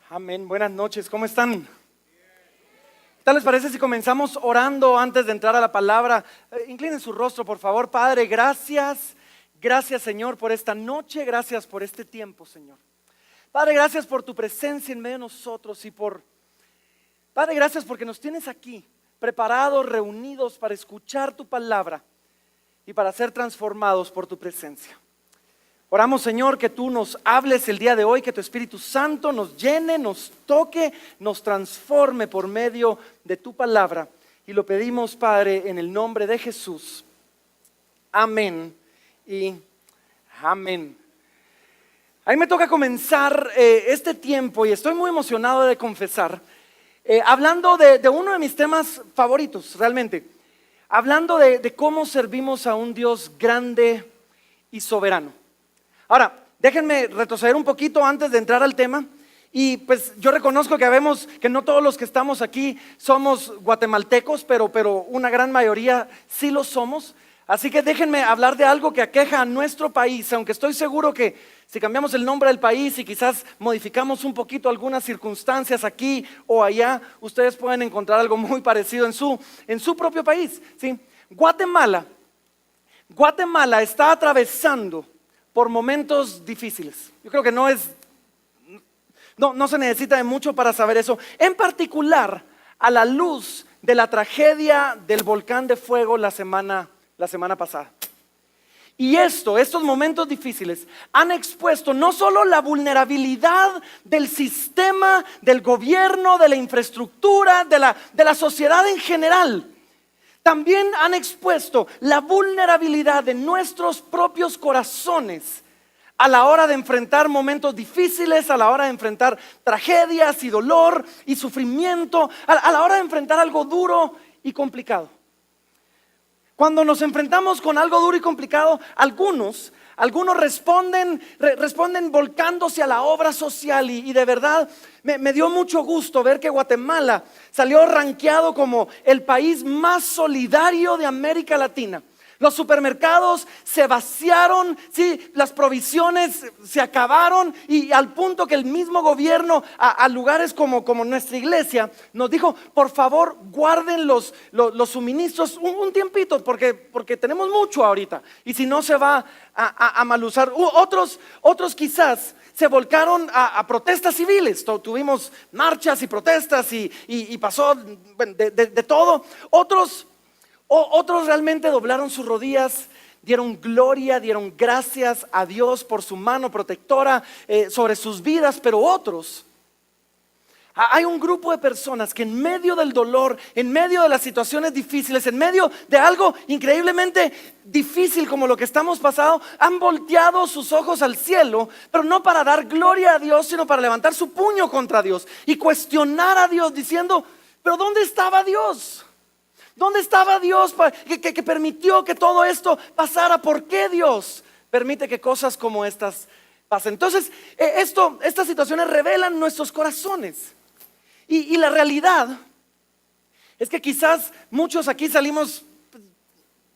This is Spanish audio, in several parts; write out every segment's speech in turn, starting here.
Amén, buenas noches, ¿cómo están? ¿Qué tal les parece si comenzamos orando antes de entrar a la palabra? Inclinen su rostro, por favor. Padre, gracias Señor por esta noche, gracias por este tiempo, Señor. Padre, gracias por tu presencia en medio de nosotros Padre, gracias porque nos tienes aquí, preparados, reunidos para escuchar tu palabra y para ser transformados por tu presencia. Oramos, Señor, que tú nos hables el día de hoy, que tu Espíritu Santo nos llene, nos toque, nos transforme por medio de tu palabra. Y lo pedimos, Padre, en el nombre de Jesús. Amén y amén. A mí me toca comenzar este tiempo y estoy muy emocionado de confesar, hablando de uno de mis temas favoritos, realmente. Hablando de cómo servimos a un Dios grande y soberano. Ahora, déjenme retroceder un poquito antes de entrar al tema. Y pues yo reconozco que no todos los que estamos aquí somos guatemaltecos, pero una gran mayoría sí lo somos. Así que déjenme hablar de algo que aqueja a nuestro país, aunque estoy seguro que si cambiamos el nombre del país y quizás modificamos un poquito algunas circunstancias aquí o allá, ustedes pueden encontrar algo muy parecido en su propio país, ¿sí? Guatemala está atravesando por momentos difíciles. Yo creo que no se necesita de mucho para saber eso. En particular, a la luz de la tragedia del volcán de fuego la semana pasada. Y estos momentos difíciles han expuesto no solo la vulnerabilidad del sistema, del gobierno, de la infraestructura, de la sociedad en general. También han expuesto la vulnerabilidad de nuestros propios corazones a la hora de enfrentar momentos difíciles, a la hora de enfrentar tragedias y dolor y sufrimiento, a la hora de enfrentar algo duro y complicado. Cuando nos enfrentamos con algo duro y complicado, algunos responden volcándose a la obra social y de verdad me dio mucho gusto ver que Guatemala salió rankeado como el país más solidario de América Latina. Los supermercados se vaciaron, ¿sí? Las provisiones se acabaron y al punto que el mismo gobierno a lugares como nuestra iglesia nos dijo: por favor guarden los suministros un tiempito porque tenemos mucho ahorita y si no se va a mal usar. Otros quizás se volcaron a protestas civiles. Tuvimos marchas y protestas y pasó de todo. Otros realmente doblaron sus rodillas, dieron gloria, dieron gracias a Dios por su mano protectora sobre sus vidas. Pero hay un grupo de personas que en medio del dolor, en medio de las situaciones difíciles, en medio de algo increíblemente difícil como lo que estamos pasando, han volteado sus ojos al cielo, pero no para dar gloria a Dios, sino para levantar su puño contra Dios y cuestionar a Dios diciendo: ¿pero dónde estaba Dios? ¿Dónde estaba Dios que permitió que todo esto pasara? ¿Por qué Dios permite que cosas como estas pasen? Entonces, estas situaciones revelan nuestros corazones. Y la realidad es que quizás muchos aquí salimos,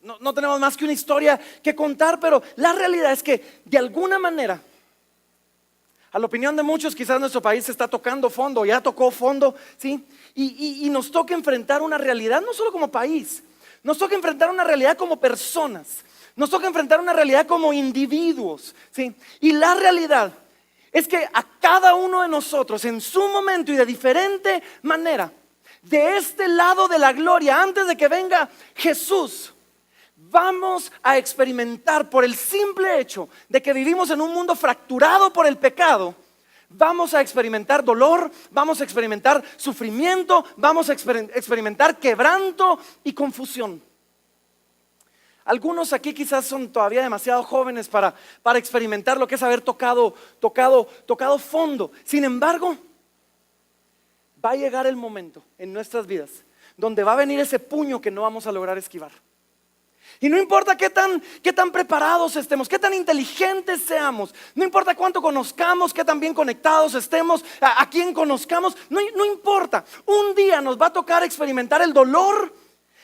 no tenemos más que una historia que contar, pero la realidad es que de alguna manera, a la opinión de muchos, quizás nuestro país está tocando fondo, ya tocó fondo, ¿sí? Y nos toca enfrentar una realidad, no solo como país, nos toca enfrentar una realidad como personas, nos toca enfrentar una realidad como individuos, ¿sí? Y la realidad es que a cada uno de nosotros, en su momento y de diferente manera, de este lado de la gloria, antes de que venga Jesús, vamos a experimentar, por el simple hecho de que vivimos en un mundo fracturado por el pecado, vamos a experimentar dolor, vamos a experimentar sufrimiento, vamos a experimentar quebranto y confusión. Algunos aquí quizás son todavía demasiado jóvenes para experimentar lo que es haber tocado fondo. Sin embargo, va a llegar el momento en nuestras vidas donde va a venir ese puño que no vamos a lograr esquivar. Y no importa qué tan preparados estemos, qué tan inteligentes seamos, no importa cuánto conozcamos, qué tan bien conectados estemos, a quién conozcamos, no importa. Un día nos va a tocar experimentar el dolor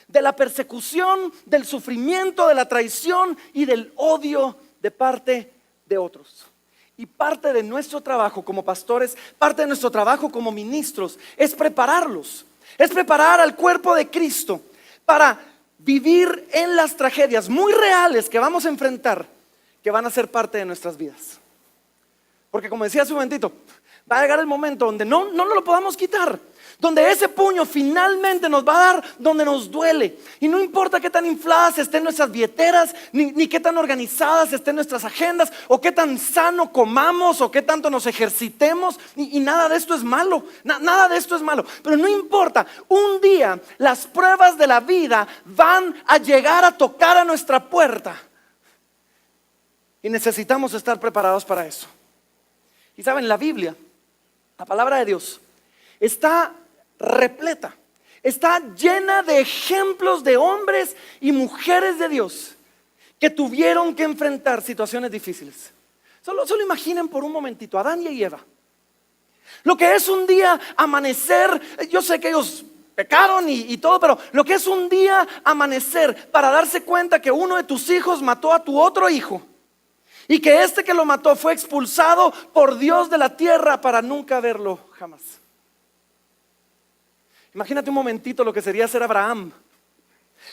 de la persecución, del sufrimiento, de la traición y del odio de parte de otros. Y parte de nuestro trabajo como pastores, parte de nuestro trabajo como ministros, es prepararlos. Es preparar al cuerpo de Cristo para vivir en las tragedias muy reales que vamos a enfrentar, que van a ser parte de nuestras vidas. Porque como decía hace un momentito, va a llegar el momento donde no nos lo podamos quitar, donde ese puño finalmente nos va a dar donde nos duele. Y no importa qué tan infladas estén nuestras billeteras, ni qué tan organizadas estén nuestras agendas, o qué tan sano comamos, o qué tanto nos ejercitemos, y nada de esto es malo, nada de esto es malo. Pero no importa, un día las pruebas de la vida van a llegar a tocar a nuestra puerta. Y necesitamos estar preparados para eso. Y saben, la Biblia, la palabra de Dios, está repleta, está llena de ejemplos de hombres y mujeres de Dios que tuvieron que enfrentar situaciones difíciles. Solo imaginen por un momentito a Adán y Eva. Lo que es un día amanecer, yo sé que ellos pecaron y todo, pero lo que es un día amanecer para darse cuenta que uno de tus hijos mató a tu otro hijo y que este que lo mató fue expulsado por Dios de la tierra para nunca verlo jamás. Imagínate un momentito lo que sería ser Abraham,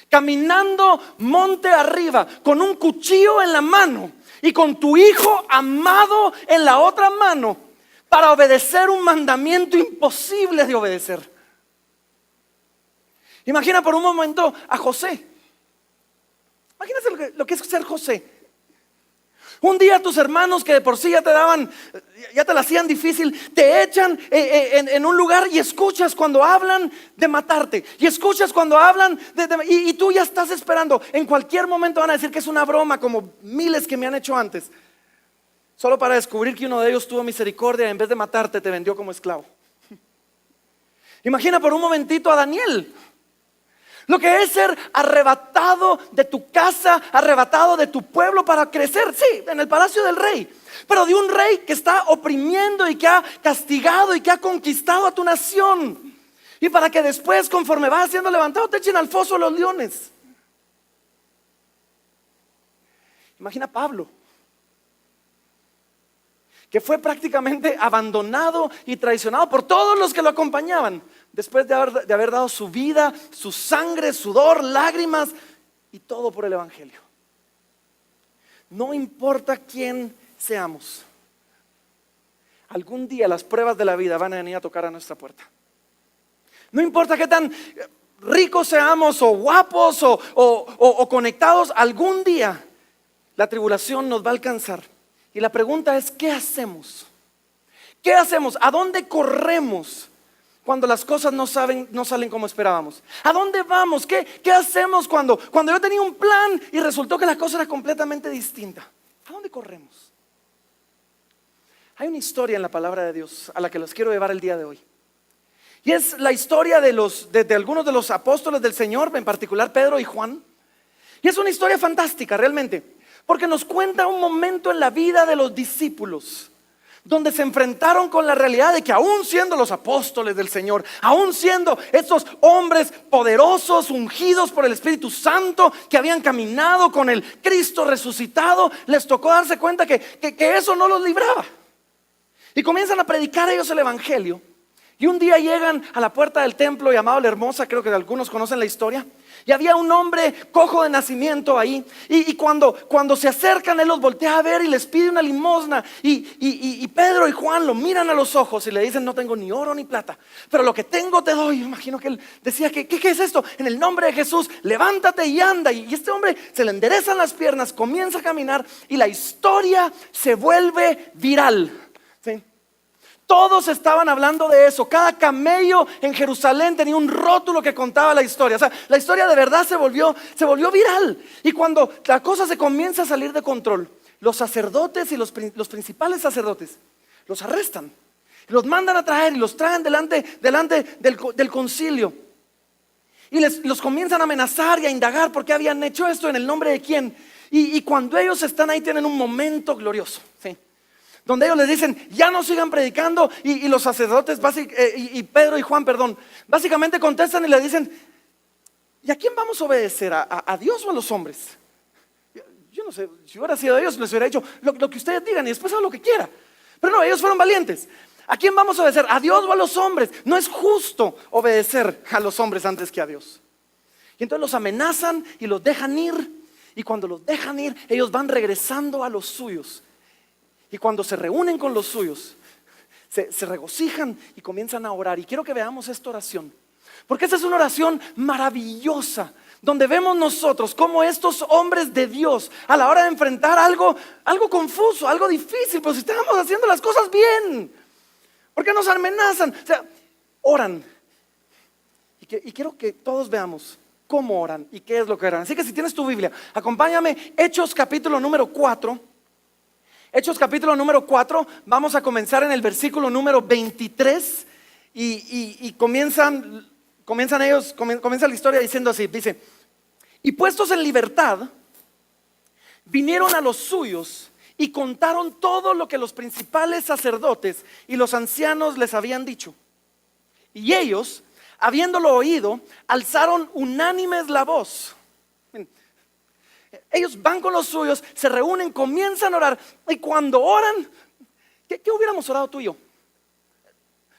caminando monte arriba con un cuchillo en la mano y con tu hijo amado en la otra mano para obedecer un mandamiento imposible de obedecer. Imagina por un momento a José. Imagínate lo que es ser José. Un día tus hermanos que de por sí ya te la hacían difícil, te echan en un lugar y escuchas cuando hablan de matarte. Y escuchas cuando hablan y tú ya estás esperando. En cualquier momento van a decir que es una broma, como miles que me han hecho antes. Solo para descubrir que uno de ellos tuvo misericordia y en vez de matarte te vendió como esclavo. Imagina por un momentito a Daniel. Lo que es ser arrebatado de tu casa, arrebatado de tu pueblo para crecer, sí, en el palacio del rey, pero de un rey que está oprimiendo y que ha castigado y que ha conquistado a tu nación. Y para que después, conforme vas siendo levantado, te echen al foso de los leones. Imagina a Pablo, que fue prácticamente abandonado y traicionado por todos los que lo acompañaban, después de haber dado su vida, su sangre, sudor, lágrimas y todo por el evangelio. No importa quién seamos, algún día las pruebas de la vida van a venir a tocar a nuestra puerta. No importa qué tan ricos seamos o guapos o conectados, algún día la tribulación nos va a alcanzar. Y la pregunta es, ¿qué hacemos? ¿Qué hacemos? ¿A dónde corremos cuando las cosas no salen como esperábamos? ¿A dónde vamos? ¿Qué hacemos cuando yo tenía un plan y resultó que la cosa era completamente distinta? ¿A dónde corremos? Hay una historia en la palabra de Dios a la que los quiero llevar el día de hoy. Y es la historia de algunos de los apóstoles del Señor, en particular Pedro y Juan. Y es una historia fantástica realmente, porque nos cuenta un momento en la vida de los discípulos donde se enfrentaron con la realidad de que aún siendo los apóstoles del Señor, aún siendo estos hombres poderosos, ungidos por el Espíritu Santo, que habían caminado con el Cristo resucitado, les tocó darse cuenta que eso no los libraba. Y comienzan a predicar ellos el evangelio. Y un día llegan a la puerta del templo llamado La Hermosa, creo que algunos conocen la historia. Y había un hombre cojo de nacimiento ahí. Y cuando se acercan, él los voltea a ver y les pide una limosna. Y Pedro y Juan lo miran a los ojos y le dicen: no tengo ni oro ni plata, pero lo que tengo te doy. Yo imagino que él decía: ¿qué es esto? En el nombre de Jesús, levántate y anda. Y este hombre se le enderezan las piernas, comienza a caminar y la historia se vuelve viral. ¿Sí? Todos estaban hablando de eso. Cada camello en Jerusalén tenía un rótulo que contaba la historia. O sea, la historia de verdad se volvió viral. Y cuando la cosa se comienza a salir de control, los sacerdotes y los principales sacerdotes los arrestan, los mandan a traer y los traen delante del concilio. Y los comienzan a amenazar y a indagar por qué habían hecho esto, en el nombre de quién. Y cuando ellos están ahí, tienen un momento glorioso, ¿sí? Donde ellos les dicen: ya no sigan predicando. Y los sacerdotes y Pedro y Juan, básicamente contestan y le dicen: ¿y a quién vamos a obedecer? ¿A Dios o a los hombres? yo no sé, si hubiera sido ellos, les hubiera dicho lo que ustedes digan y después hagan lo que quieran. Pero no, ellos fueron valientes. ¿A quién vamos a obedecer? ¿A Dios o a los hombres? No es justo obedecer a los hombres antes que a Dios. Y entonces los amenazan y los dejan ir. Y cuando los dejan ir, ellos van regresando a los suyos. Y cuando se reúnen con los suyos, se regocijan y comienzan a orar. Y quiero que veamos esta oración, porque esta es una oración maravillosa, donde vemos nosotros cómo estos hombres de Dios, a la hora de enfrentar algo confuso, algo difícil, pues estábamos haciendo las cosas bien, ¿por qué nos amenazan? O sea, oran. Y quiero que todos veamos cómo oran y qué es lo que oran. Así que si tienes tu Biblia, acompáñame, Hechos capítulo número 4. Hechos capítulo número 4, vamos a comenzar en el versículo número 23 y comienza la historia diciendo así, dice: y puestos en libertad, vinieron a los suyos y contaron todo lo que los principales sacerdotes y los ancianos les habían dicho. Y ellos, habiéndolo oído, alzaron unánimes la voz. Ellos van con los suyos, se reúnen, comienzan a orar. Y cuando oran, ¿qué hubiéramos orado tú y yo?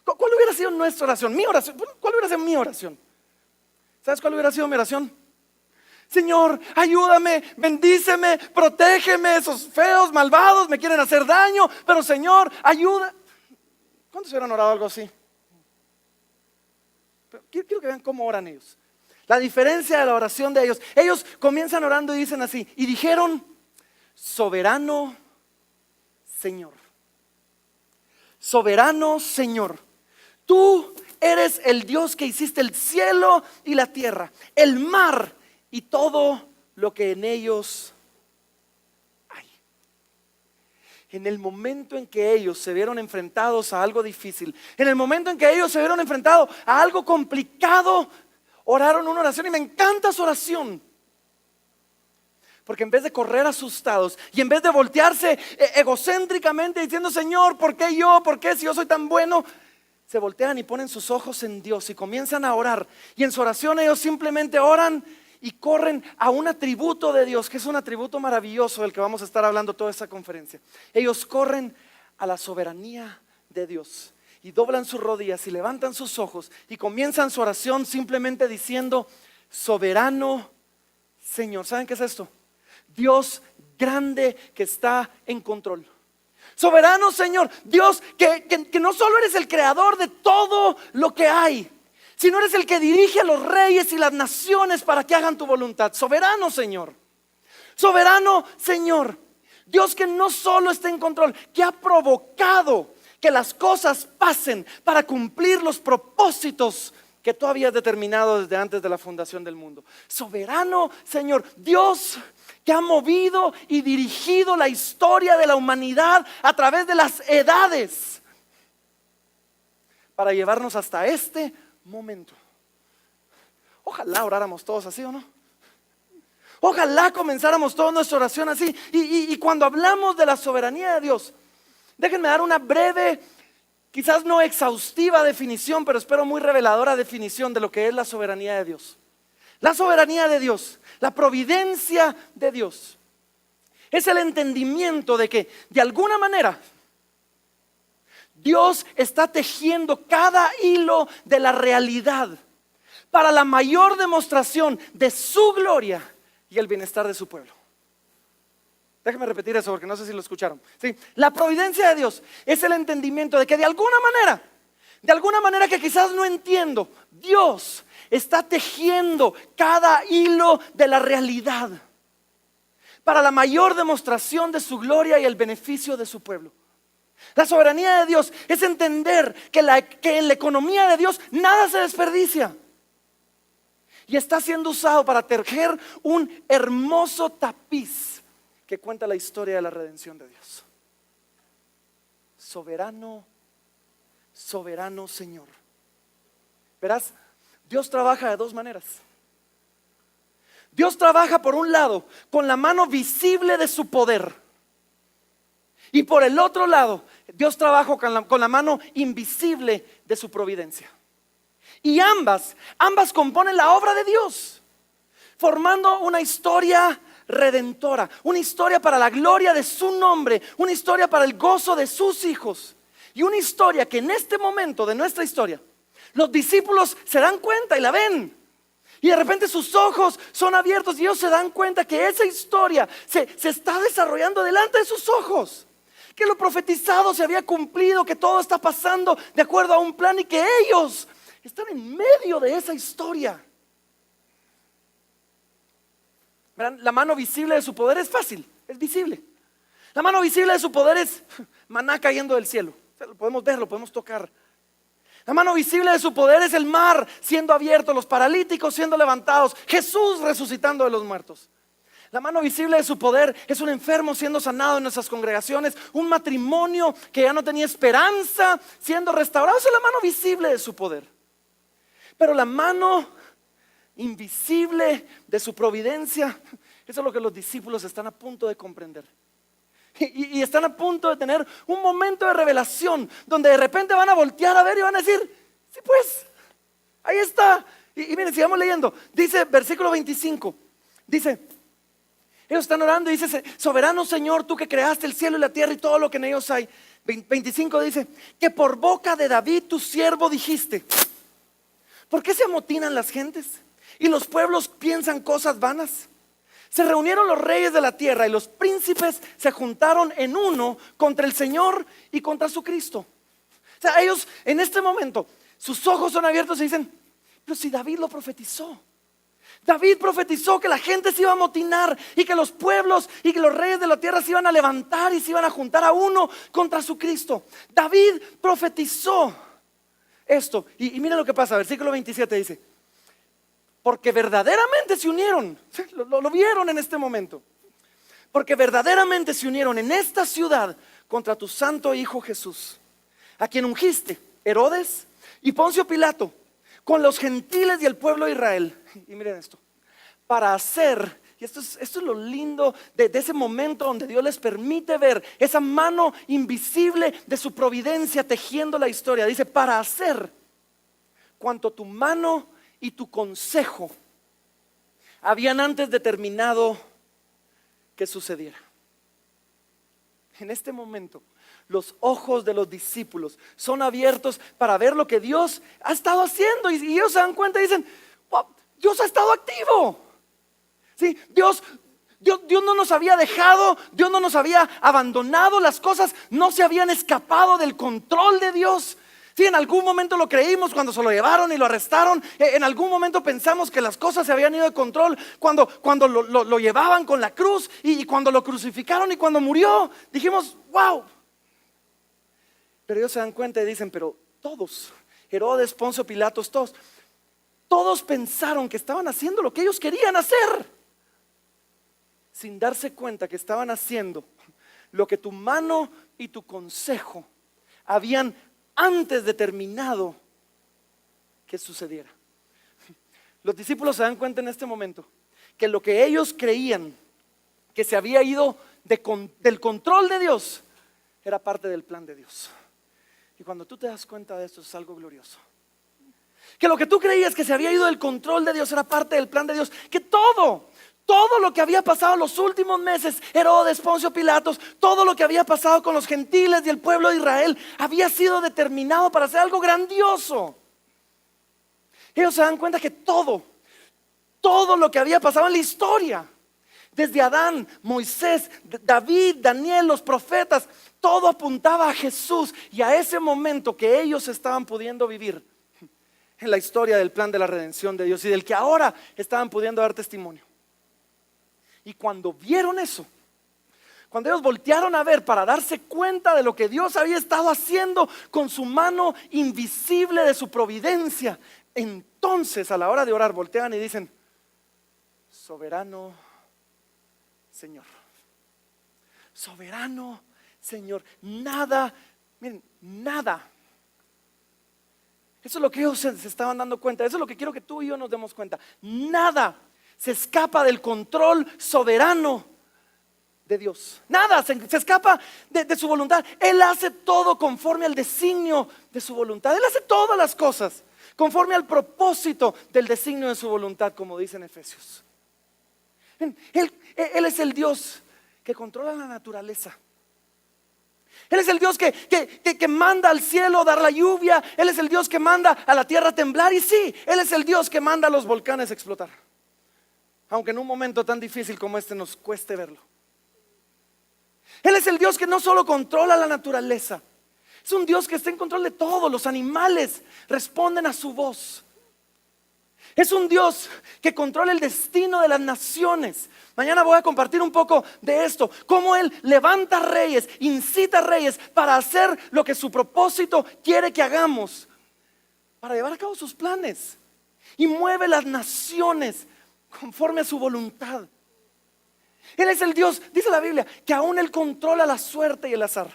¿Cuál hubiera sido nuestra oración? Mi oración. ¿Cuál hubiera sido mi oración? ¿Sabes cuál hubiera sido mi oración? Señor, ayúdame, bendíceme, protégeme. Esos feos, malvados me quieren hacer daño, pero Señor, ayuda. ¿Cuántos hubieran orado algo así? Pero quiero que vean cómo oran ellos. La diferencia de la oración de ellos. Ellos comienzan orando y dicen así. Y dijeron: soberano Señor, soberano Señor, tú eres el Dios que hiciste el cielo y la tierra, el mar y todo lo que en ellos hay. En el momento en que ellos se vieron enfrentados a algo difícil, en el momento en que ellos se vieron enfrentados a algo complicado, oraron una oración. Y me encanta su oración, porque en vez de correr asustados y en vez de voltearse egocéntricamente diciendo: Señor, ¿por qué yo? ¿Por qué si yo soy tan bueno? Se voltean y ponen sus ojos en Dios y comienzan a orar. Y en su oración ellos simplemente oran y corren a un atributo de Dios, que es un atributo maravilloso del que vamos a estar hablando toda esta conferencia. Ellos corren a la soberanía de Dios y doblan sus rodillas y levantan sus ojos y comienzan su oración simplemente diciendo: soberano Señor. ¿Saben qué es esto? Dios grande que está en control. Soberano Señor, Dios que no solo eres el creador de todo lo que hay, sino eres el que dirige a los reyes y las naciones para que hagan tu voluntad. Soberano Señor, soberano Señor, Dios que no solo está en control, que ha provocado que las cosas pasen para cumplir los propósitos que tú habías determinado desde antes de la fundación del mundo. Soberano Señor, Dios que ha movido y dirigido la historia de la humanidad a través de las edades para llevarnos hasta este momento. Ojalá oráramos todos así, ¿o no? Ojalá comenzáramos toda nuestra oración así. Y cuando hablamos de la soberanía de Dios, déjenme dar una breve, quizás no exhaustiva definición, pero espero muy reveladora definición de lo que es la soberanía de Dios. La soberanía de Dios, la providencia de Dios, es el entendimiento de que de alguna manera Dios está tejiendo cada hilo de la realidad para la mayor demostración de su gloria y el bienestar de su pueblo. Déjenme repetir eso porque no sé si lo escucharon. ¿Sí? La providencia de Dios es el entendimiento de que de alguna manera que quizás no entiendo, Dios está tejiendo cada hilo de la realidad para la mayor demostración de su gloria y el beneficio de su pueblo. La soberanía de Dios es entender que en la economía de Dios nada se desperdicia y está siendo usado para tejer un hermoso tapiz que cuenta la historia de la redención de Dios. Soberano, soberano Señor. Verás, Dios trabaja de dos maneras. Dios trabaja por un lado con la mano visible de su poder, y por el otro lado Dios trabaja con la mano invisible de su providencia. Y ambas componen la obra de Dios, formando una historia redentora, una historia para la gloria de su nombre, una historia para el gozo de sus hijos y una historia que en este momento de nuestra historia los discípulos se dan cuenta y la ven. Y de repente sus ojos son abiertos y ellos se dan cuenta que esa historia se está desarrollando delante de sus ojos. Que lo profetizado se había cumplido, que todo está pasando de acuerdo a un plan y que ellos están en medio de esa historia. ¿Verán? La mano visible de su poder es fácil, es visible. La mano visible de su poder es maná cayendo del cielo. O sea, lo podemos ver, lo podemos tocar. La mano visible de su poder es el mar siendo abierto, los paralíticos siendo levantados, Jesús resucitando de los muertos. La mano visible de su poder es un enfermo siendo sanado en nuestras congregaciones, un matrimonio que ya no tenía esperanza siendo restaurado. Esa es la mano visible de su poder. Pero la mano invisible de su providencia, eso es lo que los discípulos están a punto de comprender. Y están a punto de tener un momento de revelación donde de repente van a voltear a ver y van a decir: sí, pues, ahí está. Y miren, sigamos leyendo. Dice versículo 25, dice: ellos están orando y dice: soberano Señor, tú que creaste el cielo y la tierra y todo lo que en ellos hay. 25 dice: que por boca de David tu siervo dijiste, ¿por qué se amotinan las gentes y los pueblos piensan cosas vanas? Se reunieron los reyes de la tierra y los príncipes se juntaron en uno contra el Señor y contra su Cristo. O sea, ellos en este momento, sus ojos son abiertos y dicen: pero si David lo profetizó. David profetizó que la gente se iba a amotinar y que los pueblos y que los reyes de la tierra se iban a levantar y se iban a juntar a uno contra su Cristo. David profetizó esto. Y miren lo que pasa, versículo 27 dice: porque verdaderamente se unieron, lo vieron en este momento, porque verdaderamente se unieron en esta ciudad contra tu santo Hijo Jesús, a quien ungiste, Herodes y Poncio Pilato, con los gentiles y el pueblo de Israel. Y miren esto, para hacer, y esto es lo lindo de ese momento donde Dios les permite ver esa mano invisible de su providencia tejiendo la historia. Dice: para hacer cuanto tu mano y tu consejo habían antes determinado que sucediera. En este momento los ojos de los discípulos son abiertos para ver lo que Dios ha estado haciendo, y ellos se dan cuenta y dicen: wow, Dios ha estado activo. ¿Sí? Dios no nos había dejado, Dios no nos había abandonado, las cosas no se habían escapado del control de Dios. Sí, en algún momento lo creímos cuando se lo llevaron y lo arrestaron. En algún momento pensamos que las cosas se habían ido de control cuando lo llevaban con la cruz y cuando lo crucificaron y cuando murió. Dijimos: wow. Pero ellos se dan cuenta y dicen: pero todos, Herodes, Poncio Pilatos, todos pensaron que estaban haciendo lo que ellos querían hacer, sin darse cuenta que estaban haciendo lo que tu mano y tu consejo habían antes determinado que sucediera. Los discípulos se dan cuenta en este momento que lo que ellos creían que se había ido del control de Dios era parte del plan de Dios. Y cuando tú te das cuenta de esto, es algo glorioso. Que lo que tú creías que se había ido del control de Dios era parte del plan de Dios. Que todo lo que había pasado en los últimos meses, Herodes, Poncio Pilatos, todo lo que había pasado con los gentiles y el pueblo de Israel, había sido determinado para hacer algo grandioso. Ellos se dan cuenta que todo lo que había pasado en la historia, desde Adán, Moisés, David, Daniel, los profetas, todo apuntaba a Jesús y a ese momento que ellos estaban pudiendo vivir en la historia del plan de la redención de Dios y del que ahora estaban pudiendo dar testimonio. Y cuando vieron eso, cuando ellos voltearon a ver para darse cuenta de lo que Dios había estado haciendo con su mano invisible de su providencia, entonces a la hora de orar voltean y dicen: soberano Señor, soberano Señor, nada, miren, nada. Eso es lo que ellos se estaban dando cuenta. Eso es lo que quiero que tú y yo nos demos cuenta. Nada se escapa del control soberano de Dios. Nada se escapa de su voluntad. Él hace todo conforme al designio de su voluntad. Él hace todas las cosas conforme al propósito del designio de su voluntad, como dice en Efesios. Él es el Dios que controla la naturaleza. Él es el Dios que manda al cielo dar la lluvia. Él es el Dios que manda a la tierra temblar. Y sí, Él es el Dios que manda a los volcanes a explotar, aunque en un momento tan difícil como este nos cueste verlo. Él es el Dios que no solo controla la naturaleza, es un Dios que está en control de todo. Los animales responden a su voz. Es un Dios que controla el destino de las naciones. Mañana voy a compartir un poco de esto, cómo Él levanta reyes, incita reyes para hacer lo que su propósito quiere que hagamos, para llevar a cabo sus planes, y mueve las naciones conforme a su voluntad. Él es el Dios, dice la Biblia, que aún Él controla la suerte y el azar.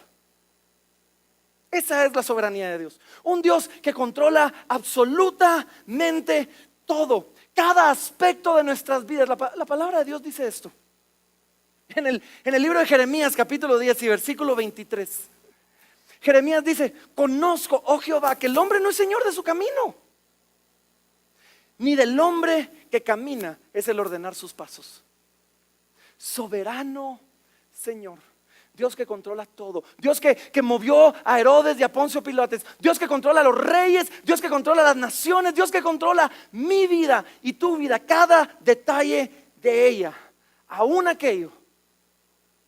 Esa es la soberanía de Dios. Un Dios que controla absolutamente todo, cada aspecto de nuestras vidas. La palabra de Dios dice esto en el libro de Jeremías capítulo 10 y versículo 23. Jeremías dice: conozco, oh Jehová, que el hombre no es señor de su camino, ni del hombre que camina es el ordenar sus pasos. Soberano Señor, Dios que controla todo, Dios que movió a Herodes y a Poncio Pilatos, Dios que controla a los reyes, Dios que controla las naciones, Dios que controla mi vida y tu vida, cada detalle de ella, aún aquello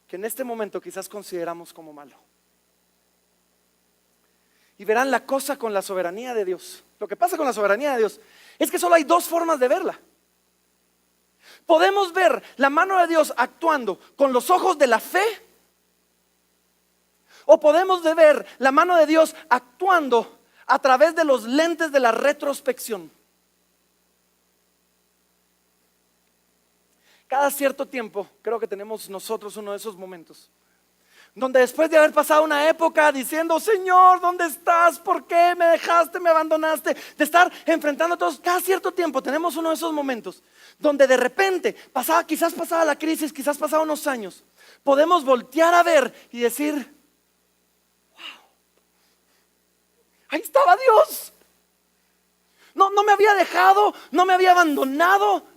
que en este momento quizás consideramos como malo. Y verán la cosa con la soberanía de Dios. Lo que pasa con la soberanía de Dios es que solo hay dos formas de verla. Podemos ver la mano de Dios actuando con los ojos de la fe, o podemos ver la mano de Dios actuando a través de los lentes de la retrospección. Cada cierto tiempo creo que tenemos nosotros uno de esos momentos donde después de haber pasado una época diciendo: Señor, ¿dónde estás? ¿Por qué me dejaste, me abandonaste? De estar enfrentando a todos, cada cierto tiempo tenemos uno de esos momentos donde de repente quizás pasaba la crisis, quizás pasaba unos años, podemos voltear a ver y decir: wow, ahí estaba Dios. No me había dejado, no me había abandonado.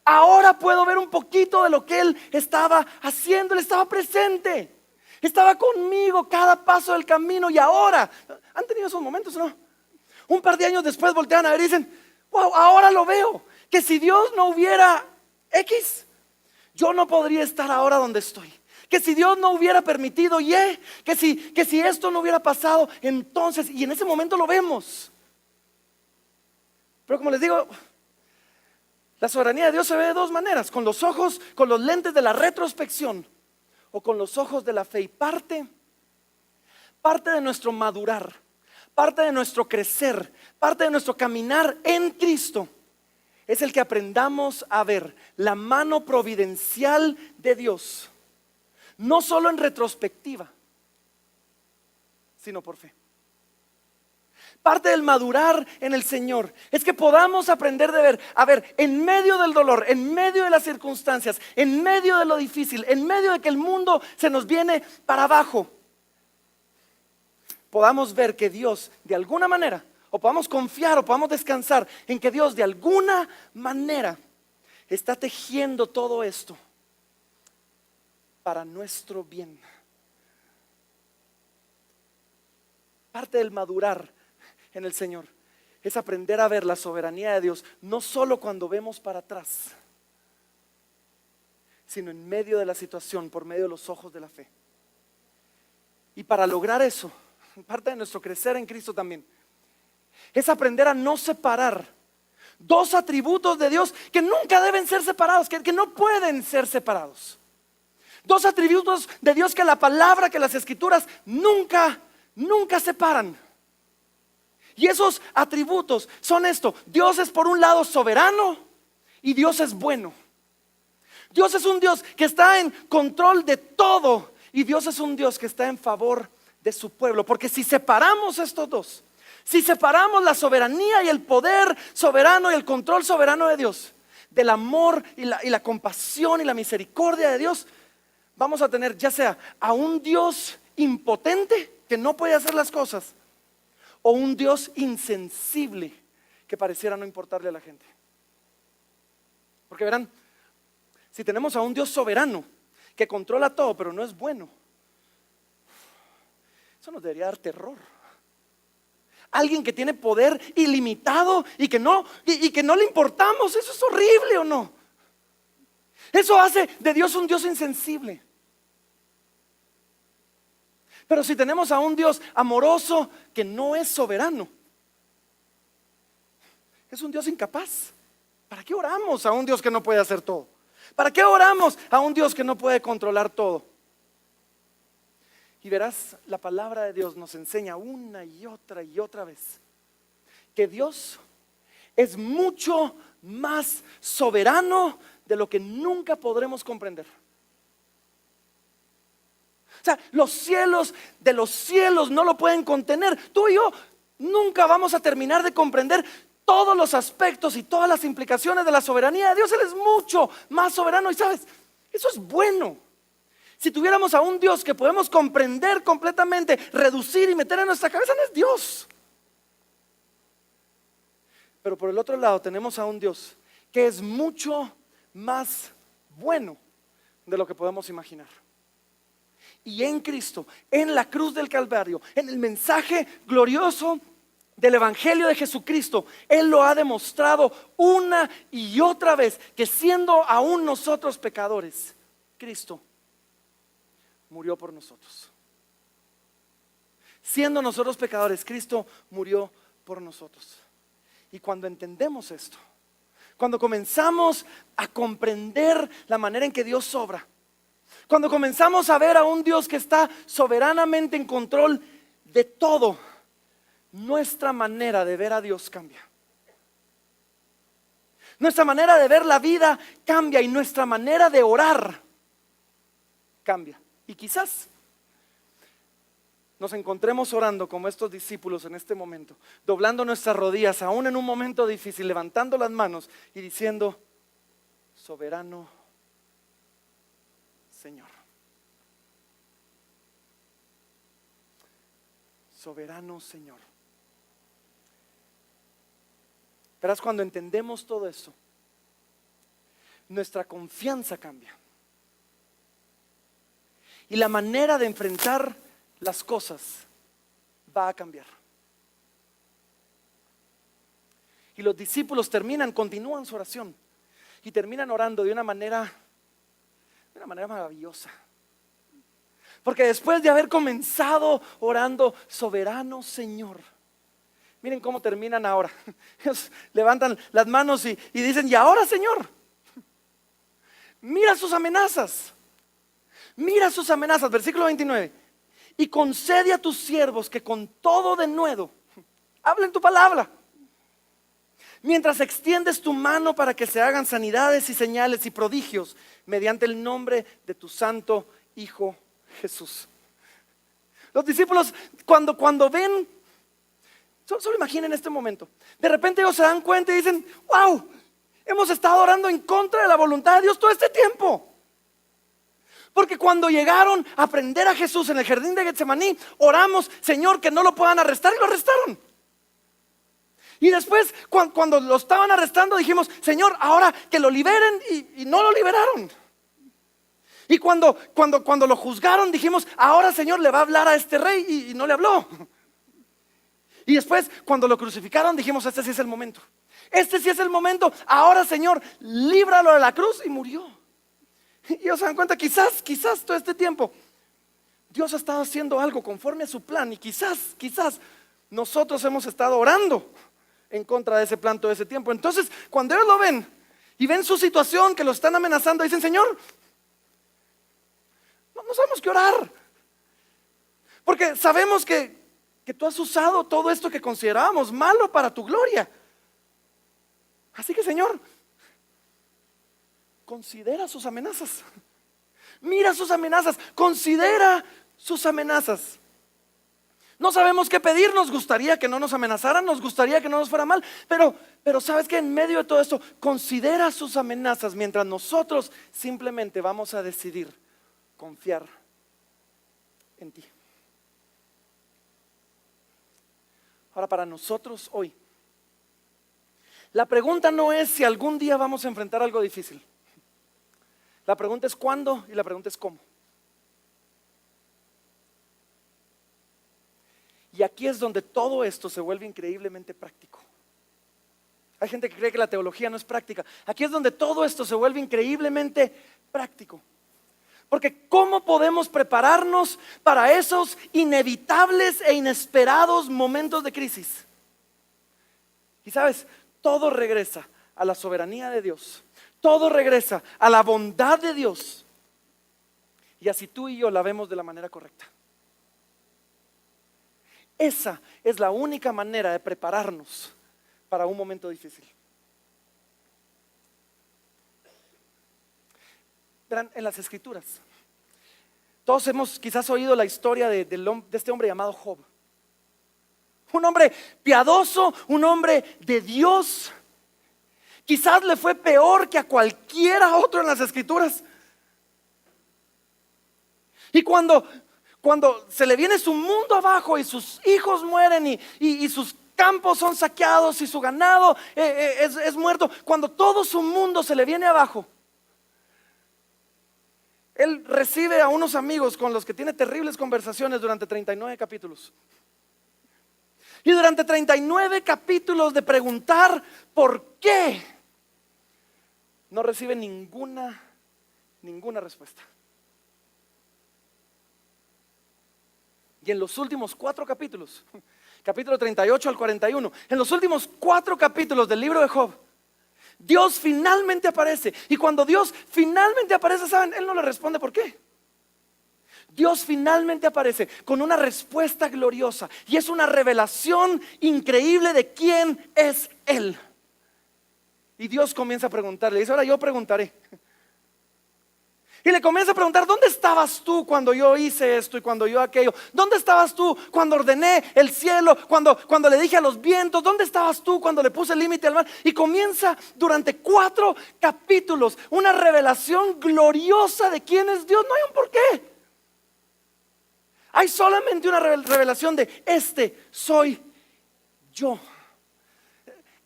Ahora puedo ver un poquito de lo que Él estaba haciendo. Él estaba presente, estaba conmigo cada paso del camino. Y ahora, ¿han tenido esos momentos, no? Un par de años después voltean a ver y dicen: wow, ahora lo veo. Que si Dios no hubiera X, yo no podría estar ahora donde estoy. Que si Dios no hubiera permitido Y, que si esto no hubiera pasado, entonces, y en ese momento lo vemos. Pero como les digo, la soberanía de Dios se ve de dos maneras: con los ojos, con los lentes de la retrospección, o con los ojos de la fe. Y parte de nuestro madurar, parte de nuestro crecer, parte de nuestro caminar en Cristo es el que aprendamos a ver la mano providencial de Dios, no solo en retrospectiva, sino por fe. Parte del madurar en el Señor es que podamos aprender de ver, a ver, en medio del dolor, en medio de las circunstancias, en medio de lo difícil, en medio de que el mundo se nos viene para abajo, podamos ver que Dios de alguna manera, o podamos confiar o podamos descansar en que Dios de alguna manera está tejiendo todo esto para nuestro bien. Parte del madurar en el Señor es aprender a ver la soberanía de Dios no solo cuando vemos para atrás, sino en medio de la situación, por medio de los ojos de la fe. Y para lograr eso, parte de nuestro crecer en Cristo también es aprender a no separar dos atributos de Dios que nunca deben ser separados, que no pueden ser separados. Dos atributos de Dios que la palabra, que las escrituras nunca separan. Y esos atributos son esto: Dios es por un lado soberano y Dios es bueno. Dios es un Dios que está en control de todo, y Dios es un Dios que está en favor de su pueblo. Porque si separamos estos dos, si separamos la soberanía y el poder soberano y el control soberano de Dios del amor y la compasión y la misericordia de Dios, vamos a tener ya sea a un Dios impotente que no puede hacer las cosas, o un Dios insensible que pareciera no importarle a la gente. Porque verán, si tenemos a un Dios soberano que controla todo, pero no es bueno, eso nos debería dar terror. Alguien que tiene poder ilimitado y que no le importamos, eso es horrible, ¿o no? Eso hace de Dios un Dios insensible. Pero si tenemos a un Dios amoroso que no es soberano, es un Dios incapaz. ¿Para qué oramos a un Dios que no puede hacer todo? ¿Para qué oramos a un Dios que no puede controlar todo? Y verás, la palabra de Dios nos enseña una y otra vez que Dios es mucho más soberano de lo que nunca podremos comprender. O sea, los cielos de los cielos no lo pueden contener. Tú y yo nunca vamos a terminar de comprender todos los aspectos y todas las implicaciones de la soberanía de Dios. Él es mucho más soberano y sabes, eso es bueno. Si tuviéramos a un Dios que podemos comprender completamente, reducir y meter en nuestra cabeza, no es Dios. Pero por el otro lado tenemos a un Dios que es mucho más bueno de lo que podemos imaginar. Y en Cristo, en la cruz del Calvario, en el mensaje glorioso del Evangelio de Jesucristo, Él lo ha demostrado una y otra vez, que siendo aún nosotros pecadores, Cristo murió por nosotros. Siendo nosotros pecadores, Cristo murió por nosotros. Y cuando entendemos esto, cuando comenzamos a comprender la manera en que Dios obra, cuando comenzamos a ver a un Dios que está soberanamente en control de todo, nuestra manera de ver a Dios cambia. Nuestra manera de ver la vida cambia y nuestra manera de orar cambia. Y quizás nos encontremos orando como estos discípulos en este momento, doblando nuestras rodillas aún en un momento difícil, levantando las manos y diciendo: soberano Señor. Soberano Señor. Verás, cuando entendemos todo eso, nuestra confianza cambia. Y la manera de enfrentar las cosas va a cambiar. Y los discípulos continúan su oración y terminan orando de una manera maravillosa. Porque después de haber comenzado orando, soberano Señor, miren cómo terminan ahora. Ellos levantan las manos y dicen: y ahora, Señor, mira sus amenazas. Mira sus amenazas, versículo 29. Y concede a tus siervos que con todo denuedo hablen tu palabra, mientras extiendes tu mano para que se hagan sanidades y señales y prodigios mediante el nombre de tu santo Hijo Jesús. Los discípulos cuando ven, solo imaginen este momento. De repente ellos se dan cuenta y dicen: wow, hemos estado orando en contra de la voluntad de Dios todo este tiempo. Porque cuando llegaron a prender a Jesús en el jardín de Getsemaní, oramos: Señor, que no lo puedan arrestar, y lo arrestaron. Y después cuando lo estaban arrestando dijimos: Señor, ahora que lo liberen, y no lo liberaron. Y cuando lo juzgaron dijimos: ahora, Señor, le va a hablar a este rey, y no le habló. Y después cuando lo crucificaron dijimos: este sí es el momento. Este sí es el momento. Ahora, Señor, líbralo de la cruz, y murió. Y ellos se dan cuenta, quizás todo este tiempo Dios ha estado haciendo algo conforme a su plan. Y quizás nosotros hemos estado orando en contra de ese plan todo ese tiempo. Entonces cuando ellos lo ven y ven su situación, que lo están amenazando, dicen: Señor, no sabemos qué orar, porque sabemos que tú has usado todo esto que considerábamos malo para tu gloria. Así que, Señor, considera sus amenazas. Mira sus amenazas, considera sus amenazas. No sabemos qué pedir, nos gustaría que no nos amenazaran, nos gustaría que no nos fuera mal, pero sabes que en medio de todo esto, considera sus amenazas, mientras nosotros simplemente vamos a decidir confiar en ti. Ahora, para nosotros hoy, la pregunta no es si algún día vamos a enfrentar algo difícil. La pregunta es cuándo y la pregunta es cómo. Y aquí es donde todo esto se vuelve increíblemente práctico. Hay gente que cree que la teología no es práctica. Aquí es donde todo esto se vuelve increíblemente práctico. Porque ¿cómo podemos prepararnos para esos inevitables e inesperados momentos de crisis? Y sabes, todo regresa a la soberanía de Dios. Todo regresa a la bondad de Dios. Y así tú y yo la vemos de la manera correcta. Esa es la única manera de prepararnos para un momento difícil. Verán, en las Escrituras, todos hemos quizás oído la historia de este hombre llamado Job. Un hombre piadoso, un hombre de Dios. Quizás le fue peor que a cualquiera otro en las Escrituras. Y cuando se le viene su mundo abajo y sus hijos mueren y sus campos son saqueados y su ganado es muerto, cuando todo su mundo se le viene abajo, él recibe a unos amigos con los que tiene terribles conversaciones durante 39 capítulos. Y durante 39 capítulos de preguntar por qué, no recibe ninguna respuesta. Y en los últimos 4 capítulos, capítulo 38 al 41, en los últimos 4 capítulos del libro de Job, Dios finalmente aparece. Y cuando Dios finalmente aparece, ¿saben? Él no le responde por qué. Dios finalmente aparece con una respuesta gloriosa. Y es una revelación increíble de quién es Él. Y Dios comienza a preguntarle, dice, ahora yo preguntaré. Y le comienza a preguntar, ¿dónde estabas tú cuando yo hice esto y cuando yo aquello? ¿Dónde estabas tú cuando ordené el cielo? Cuando le dije a los vientos, ¿dónde estabas tú cuando le puse el límite al mar? Y comienza durante 4 capítulos una revelación gloriosa de quién es Dios. No hay un porqué. Hay solamente una revelación de este soy yo.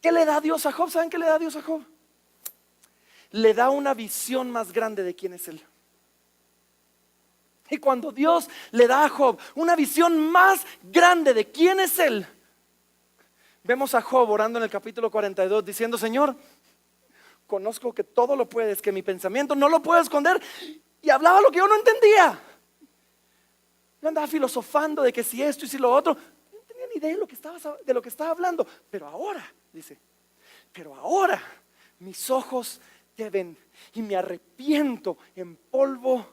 ¿Qué le da Dios a Job? ¿Saben qué le da Dios a Job? Le da una visión más grande de quién es Él. Y cuando Dios le da a Job una visión más grande de quién es Él, vemos a Job orando en el capítulo 42 diciendo, Señor, conozco que todo lo puedes, que mi pensamiento no lo puedo esconder. Y hablaba lo que yo no entendía. Yo andaba filosofando de que si esto y si lo otro. No tenía ni idea de lo que estaba hablando. Pero ahora, dice, mis ojos te ven y me arrepiento en polvo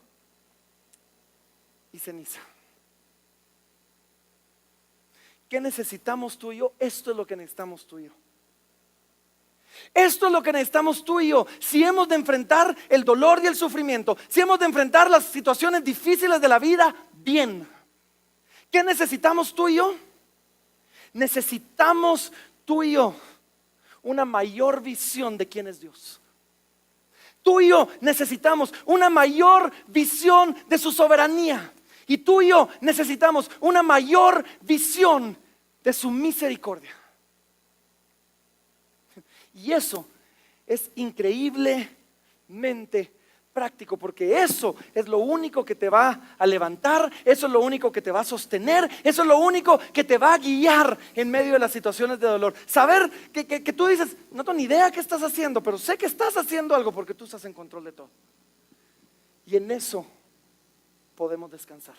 y ceniza. ¿Qué necesitamos tú y yo? Esto es lo que necesitamos tú y yo. Esto es lo que necesitamos tú y yo. Si hemos de enfrentar el dolor y el sufrimiento, si hemos de enfrentar las situaciones difíciles de la vida, bien. ¿Qué necesitamos tú y yo? Necesitamos tú y yo una mayor visión de quién es Dios. Tú y yo necesitamos una mayor visión de su soberanía. Y tú y yo necesitamos una mayor visión de su misericordia. Y eso es increíblemente práctico, porque eso es lo único que te va a levantar, eso es lo único que te va a sostener, eso es lo único que te va a guiar en medio de las situaciones de dolor. Saber que tú dices, no tengo ni idea qué estás haciendo, pero sé que estás haciendo algo porque tú estás en control de todo. Y en eso podemos descansar.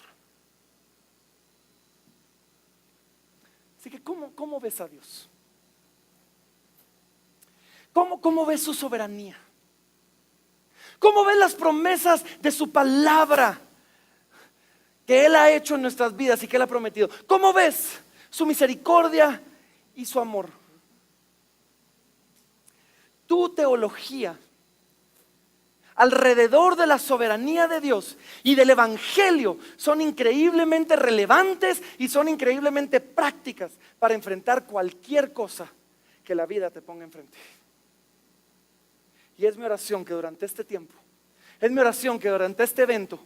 Así que ¿cómo ves a Dios? ¿Cómo ves su soberanía? ¿Cómo ves las promesas de su palabra que Él ha hecho en nuestras vidas y que Él ha prometido? ¿Cómo ves su misericordia y su amor? Tu teología alrededor de la soberanía de Dios y del Evangelio son increíblemente relevantes y son increíblemente prácticas para enfrentar cualquier cosa que la vida te ponga enfrente. Y es mi oración que durante este tiempo, es mi oración que durante este evento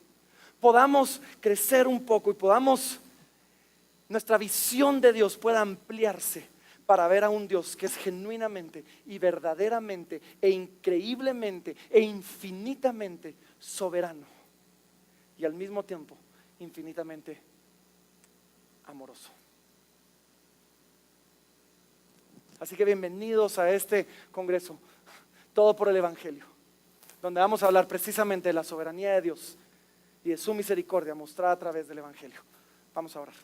podamos crecer un poco y nuestra visión de Dios pueda ampliarse para ver a un Dios que es genuinamente y verdaderamente e increíblemente e infinitamente soberano y al mismo tiempo infinitamente amoroso. Así que bienvenidos a este congreso, todo por el Evangelio, donde vamos a hablar precisamente de la soberanía de Dios y de su misericordia mostrada a través del Evangelio. Vamos a orar.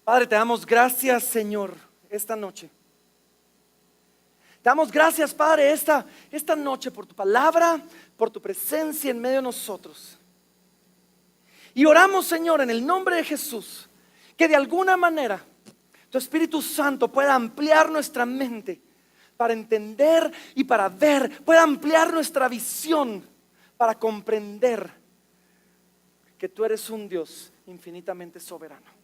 Padre, te damos gracias, Señor, esta noche. Te damos gracias, Padre, esta noche por tu palabra, por tu presencia en medio de nosotros. Y oramos, Señor, en el nombre de Jesús, que de alguna manera tu Espíritu Santo pueda ampliar nuestra mente para entender y para ver, pueda ampliar nuestra visión para comprender que tú eres un Dios infinitamente soberano.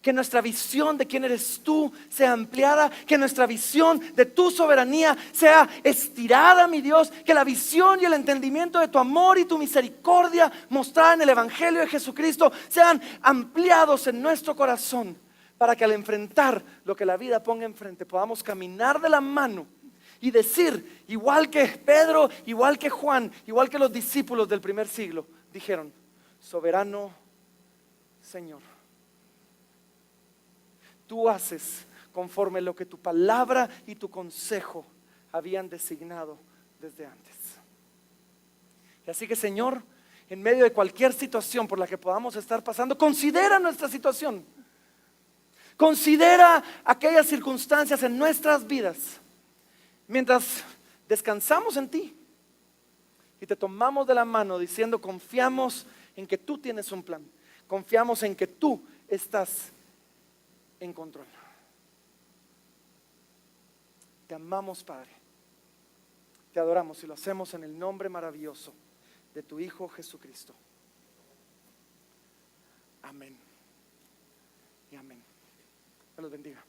Que nuestra visión de quién eres tú sea ampliada, que nuestra visión de tu soberanía sea estirada, mi Dios, que la visión y el entendimiento de tu amor y tu misericordia mostrada en el Evangelio de Jesucristo sean ampliados en nuestro corazón, para que al enfrentar lo que la vida ponga enfrente podamos caminar de la mano y decir, igual que Pedro, igual que Juan, igual que los discípulos del primer siglo, dijeron: soberano Señor, tú haces conforme lo que tu palabra y tu consejo habían designado desde antes. Y así que, Señor, en medio de cualquier situación por la que podamos estar pasando, considera nuestra situación. Considera aquellas circunstancias en nuestras vidas mientras descansamos en ti y te tomamos de la mano diciendo: confiamos en que tú tienes un plan, confiamos en que tú estás en control. Te amamos, Padre, te adoramos y lo hacemos en el nombre maravilloso de tu Hijo Jesucristo. Amén y amén. Dios los bendiga.